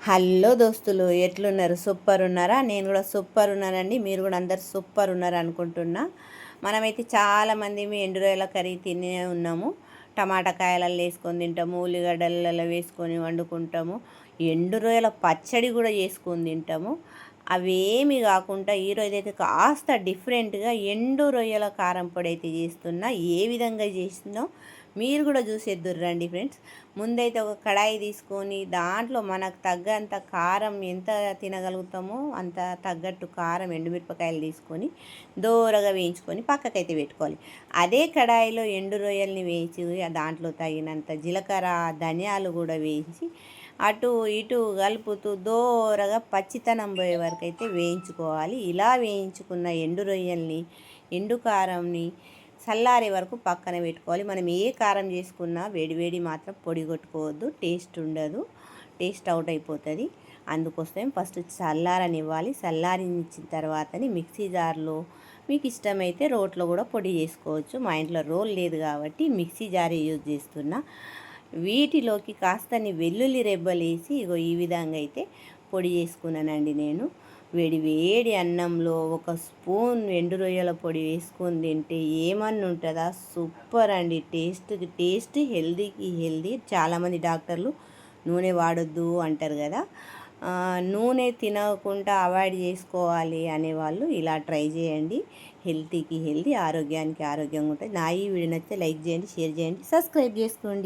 Hello దోస్తులు, ఎట్లున్నారు? Super ఉన్నారా? నేను కూడా సూపర్ ఉన్నానండి. మీరు కూడా అందరు సూపర్ ఉన్నారు అనుకుంటున్నా. మనమైతే చాలామంది ఎండు రొయ్యల కర్రీ తినే ఉన్నాము. టమాటా కాయలలో వేసుకొని తింటాము, ఉల్లిగడ్డలలో వేసుకొని వండుకుంటాము, ఎండు రొయ్యల పచ్చడి కూడా చేసుకొని తింటాము. అవేమి కాకుండా ఈరోజు అయితే కాస్త డిఫరెంట్గా ఎండు రొయ్యల కారం పొడి అయితే చేస్తున్నా. ఏ విధంగా చేసిందో మీరు కూడా చూసేద్దురు రండి ఫ్రెండ్స్. ముందైతే ఒక కడాయి తీసుకొని దాంట్లో మనకు తగ్గంత కారం ఎంత తినగలుగుతామో అంత తగ్గట్టు కారం ఎండుమిరపకాయలు తీసుకొని దోరగా వేయించుకొని పక్కకైతే పెట్టుకోవాలి. అదే కడాయిలో ఎండు రొయ్యల్ని వేయించి దాంట్లో తగినంత జీలకర్ర ధనియాలు కూడా వేయించి అటు ఇటు కలుపుతూ దోరగా పచ్చితనం పోయే వరకు అయితే వేయించుకోవాలి. ఇలా వేయించుకున్న ఎండు రొయ్యల్ని ఎండు కారంని చల్లారే వరకు పక్కన పెట్టుకోవాలి. మనం ఏ కారం చేసుకున్నా వేడివేడి మాత్రం పొడి కొట్టుకోవద్దు, టేస్ట్ ఉండదు, టేస్ట్ అవుట్ అయిపోతుంది. అందుకోసం ఫస్ట్ చల్లారనివ్వాలి. చల్లారించిన తర్వాతని మిక్సీ జార్లో మీకు ఇష్టమైతే రోట్లో కూడా పొడి చేసుకోవచ్చు. మా ఇంట్లో రోల్ లేదు కాబట్టి మిక్సీ జారే యూజ్ చేస్తున్నా. వీటిలోకి కాస్తని వెల్లుల్లి రెబ్బలు వేసి ఇగో ఈ విధంగా అయితే పొడి చేసుకున్నానండి నేను. వేడి వేడి అన్నంలో ఒక స్పూన్ ఎండు రొయ్యల పొడి వేసుకొని తింటే ఏమన్నా ఉంటుందా? సూపర్ అండి. టేస్ట్, హెల్దీకి హెల్దీ. చాలామంది డాక్టర్లు నూనె వాడొద్దు అంటారు కదా, నూనె తినకుండా అవాయిడ్ చేసుకోవాలి అనేవాళ్ళు ఇలా ట్రై చేయండి. హెల్తీకి హెల్దీ, ఆరోగ్యానికి ఆరోగ్యంగా ఉంటుంది. నా ఈ వీడియో నచ్చితే లైక్ చేయండి, షేర్ చేయండి, సబ్స్క్రైబ్ చేసుకోండి.